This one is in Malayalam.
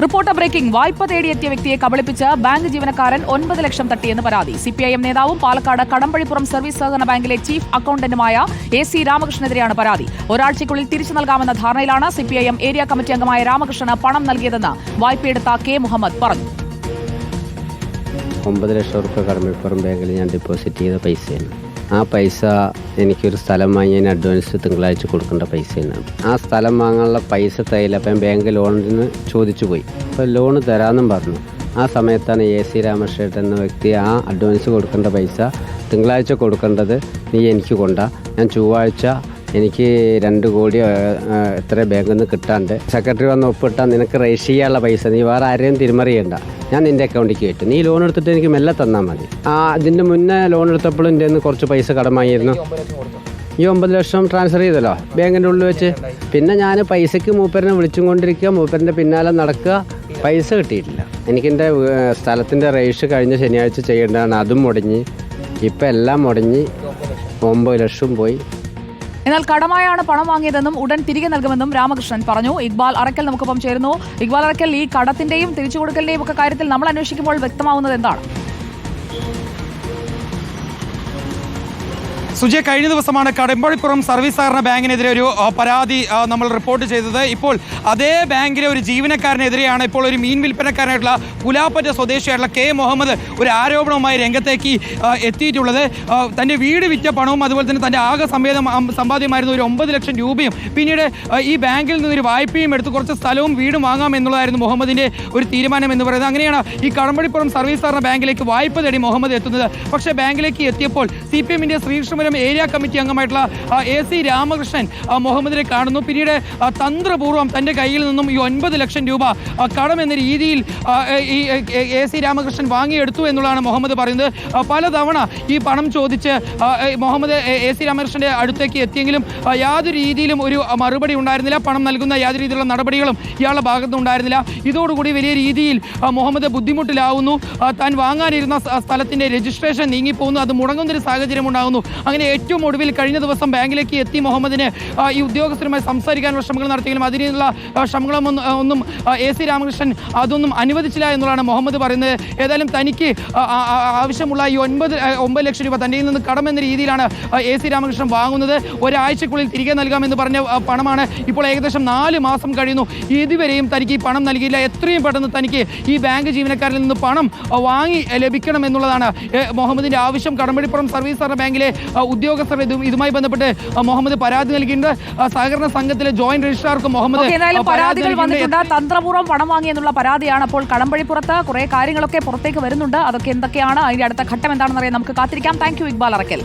Reporter breaking. വായ്പ തേടിയെത്തിയ വ്യക്തിയെ കബളിപ്പിച്ച് ബാങ്ക് ജീവനക്കാരൻ 9 ലക്ഷം തട്ടിയെന്ന് പരാതി. സിപിഐഎം നേതാവും പാലക്കാട് കടമ്പഴിപ്പുറം സർവീസ് സഹകരണ ബാങ്കിലെ ചീഫ് അക്കൌണ്ടന്റുമായ AC രാമകൃഷ്ണനെതിരെയാണ് പരാതി. ഒരാഴ്ചയ്ക്കുള്ളിൽ തിരിച്ചു നൽകാമെന്ന ധാരണയിലാണ് സിപിഐഎം ഏരിയ കമ്മിറ്റി അംഗമായ രാമകൃഷ്ണന് പണം നൽകിയതെന്ന് വായ്പയെടുത്ത K മുഹമ്മദ് പറഞ്ഞു. 9 ലക്ഷം രൂപ കടമ്പഴിപ്പുറം ബാങ്കിൽ ഞാൻ ഡെപ്പോസിറ്റ് ചെയ്ത പൈസയാണ്. ആ പൈസ എനിക്കൊരു സ്ഥലം വാങ്ങിയതിന് അഡ്വാൻസ് തിങ്കളാഴ്ച കൊടുക്കേണ്ട പൈസയാണ്. ആ സ്ഥലം വാങ്ങാനുള്ള പൈസ തയ്യില്ല. അപ്പം ബാങ്ക് ലോണിന് ചോദിച്ചു പോയി. അപ്പോൾ ലോണ് തരാമെന്നും പറഞ്ഞു. ആ സമയത്താണ് AC രാമകൃഷ്ണൻ എന്ന വ്യക്തി ആ അഡ്വാൻസ് കൊടുക്കേണ്ട പൈസ തിങ്കളാഴ്ച കൊടുക്കേണ്ടത് നീ എനിക്ക് കൊണ്ടാ, ഞാൻ ചൊവ്വാഴ്ച എനിക്ക് 2 കോടി എത്ര ബാങ്കിൽ നിന്ന് കിട്ടാണ്ട് സെക്രട്ടറി വന്ന് ഒപ്പിട്ടാൽ നിനക്ക് രജിസ്റ്റർ ചെയ്യാനുള്ള പൈസ നീ വേറെ ആരെയും തിരിമറിയണ്ട, ഞാൻ നിൻ്റെ അക്കൗണ്ടിലേക്ക് കയറ്റും, നീ ലോൺ എടുത്തിട്ട് എനിക്ക് മെല്ലെ തന്നാൽ മതി. ഇതിൻ്റെ മുന്നേ ലോൺ എടുത്തപ്പോഴും എൻ്റെ നിന്ന് കുറച്ച് പൈസ കടമായിരുന്നു. ഈ 9 ലക്ഷം ട്രാൻസ്ഫർ ചെയ്തല്ലോ ബാങ്കിൻ്റെ ഉള്ളിൽ വെച്ച്. പിന്നെ ഞാൻ പൈസയ്ക്ക് മൂപ്പരനെ വിളിച്ചും കൊണ്ടിരിക്കുക, മൂപ്പരൻ്റെ പിന്നാലെ നടക്കുക, പൈസ കിട്ടിയിട്ടില്ല. എനിക്കെൻ്റെ സ്ഥലത്തിൻ്റെ രജിസ്റ്റർ കഴിഞ്ഞ ശനിയാഴ്ച ചെയ്യേണ്ടതാണ്, അതും മുടങ്ങി. ഇപ്പം എല്ലാം മുടങ്ങി, 9 ലക്ഷം പോയി. എന്നാൽ കടമായാണ് പണം വാങ്ങിയതെന്നും ഉടൻ തിരികെ നൽകുമെന്നും രാമകൃഷ്ണൻ പറഞ്ഞു. ഇക്ബാൽ അറക്കൽ നമുക്കൊപ്പം ചേരുന്നു. ഇക്ബാൽ അറക്കൽ, ഈ കടത്തിന്റെയും തിരിച്ചു കൊടുക്കലിന്റെയും ഒക്കെ കാര്യത്തിൽ നമ്മൾ അന്വേഷിക്കുമ്പോൾ വ്യക്തമാവുന്നത് എന്താണ്? സുജയ, കഴിഞ്ഞ ദിവസമാണ് കടമ്പഴിപ്പുറം സർവീസ് സഹകരണ ബാങ്കിനെതിരെ ഒരു പരാതി നമ്മൾ റിപ്പോർട്ട് ചെയ്തത്. ഇപ്പോൾ അതേ ബാങ്കിലെ ഒരു ജീവനക്കാരനെതിരെയാണ് ഇപ്പോൾ ഒരു മീൻ വിൽപ്പനക്കാരനായിട്ടുള്ള പുലാപ്പറ്റ സ്വദേശിയായിട്ടുള്ള K മുഹമ്മദ് ഒരു ആരോപണവുമായി രംഗത്തേക്ക് എത്തിയിട്ടുള്ളത്. തൻ്റെ വീട് വിറ്റ പണവും അതുപോലെ തന്നെ തൻ്റെ ആകെ സമ്പാദ്യമായിരുന്നു ഒരു 9 ലക്ഷം രൂപയും പിന്നീട് ഈ ബാങ്കിൽ നിന്നൊരു വായ്പയും എടുത്ത് കുറച്ച് സ്ഥലവും വീടും വാങ്ങാം എന്നുള്ളതായിരുന്നു മുഹമ്മദിൻ്റെ ഒരു തീരുമാനം എന്ന് പറയുന്നത്. അങ്ങനെയാണ് ഈ കടമ്പഴിപ്പുറം സർവീസ് സഹകരണ ബാങ്കിലേക്ക് വായ്പ തേടി മുഹമ്മദ് എത്തുന്നത്. പക്ഷേ ബാങ്കിലേക്ക് എത്തിയപ്പോൾ CPM-ന്റെ ശ്രീകൃഷ്ണപുരം ഏരിയ കമ്മിറ്റി അംഗമായിട്ടുള്ള AC രാമകൃഷ്ണൻ മുഹമ്മദിനെ കാണുന്നു. പിന്നീട് തന്ത്രപൂർവ്വം തൻ്റെ കയ്യിൽ നിന്നും ഈ 9 ലക്ഷം രൂപ കടം എന്ന രീതിയിൽ ഈ AC രാമകൃഷ്ണൻ വാങ്ങിയെടുത്തു എന്നുള്ളതാണ് മുഹമ്മദ് പറയുന്നത്. പലതവണ ഈ പണം ചോദിച്ച് മുഹമ്മദ് AC രാമകൃഷ്ണൻ്റെ അടുത്തേക്ക് എത്തിയെങ്കിലും യാതൊരു രീതിയിലും ഒരു മറുപടി ഉണ്ടായിരുന്നില്ല. പണം നൽകുന്ന യാതൊരു രീതിയിലുള്ള നടപടികളും ഇയാളുടെ ഭാഗത്തുനിന്ന് ഉണ്ടായിരുന്നില്ല. ഇതോടുകൂടി വലിയ രീതിയിൽ മുഹമ്മദ് ബുദ്ധിമുട്ടിലാവുന്നു. താൻ വാങ്ങാനിരുന്ന സ്ഥലത്തിൻ്റെ രജിസ്ട്രേഷൻ നീങ്ങിപ്പോകുന്നു, അത് മുടങ്ങുന്നൊരു സാഹചര്യം ഉണ്ടാകുന്നു. അങ്ങനെ ഏറ്റവും ഒടുവിൽ കഴിഞ്ഞ ദിവസം ബാങ്കിലേക്ക് എത്തി മുഹമ്മദിന് ഈ ഉദ്യോഗസ്ഥരുമായി സംസാരിക്കാനുള്ള ശ്രമങ്ങൾ നടത്തിയെങ്കിലും അതിനുള്ള ശ്രമങ്ങളൊന്നും AC രാമകൃഷ്ണൻ അതൊന്നും അനുവദിച്ചില്ല എന്നുള്ളതാണ് മുഹമ്മദ് പറയുന്നത്. ഏതായാലും തനിക്ക് ആവശ്യമുള്ള ഈ 9 ലക്ഷം രൂപ തൻ്റെ നിന്ന് കടമെന്ന രീതിയിലാണ് AC രാമകൃഷ്ണൻ വാങ്ങുന്നത്. ഒരാഴ്ചക്കുള്ളിൽ തിരികെ നൽകാമെന്ന് പറഞ്ഞ പണമാണ്. ഇപ്പോൾ ഏകദേശം 4 മാസം കഴിയുന്നു, ഇതുവരെയും തനിക്ക് ഈ പണം നൽകിയില്ല. എത്രയും പെട്ടെന്ന് തനിക്ക് ഈ ബാങ്ക് ജീവനക്കാരിൽ നിന്ന് പണം വാങ്ങി ലഭിക്കണം എന്നുള്ളതാണ് മുഹമ്മദിൻ്റെ ആവശ്യം. കടമ്പഴിപ്പുറം സർവീസ് സഹകരണ ബാങ്കിലെ ഉദ്യോഗസ്ഥർ ഇതുമായി ബന്ധപ്പെട്ട് മുഹമ്മദ് പരാതി നൽകിയിട്ടുണ്ട്. സഹകരണ സംഘത്തിലെ ജോയിന്റ് രജിസ്ട്രാർക്ക് മുഹമ്മദ് പരാതികൾ വന്നിട്ടുണ്ട്. തന്ത്രപൂർവ്വം പണം വാങ്ങിയെന്നുള്ള പരാതിയാണ്. അപ്പോൾ കടമ്പഴിപ്പുറത്ത് കുറെ കാര്യങ്ങളൊക്കെ പുറത്തേക്ക് വരുന്നുണ്ട്. അതൊക്കെ എന്തൊക്കെയാണ്, അതിന്റെ അടുത്ത ഘട്ടം എന്താണെന്ന് അറിയാൻ നമുക്ക് കാത്തിരിക്കാം. Thank you Iqbal Arakkal.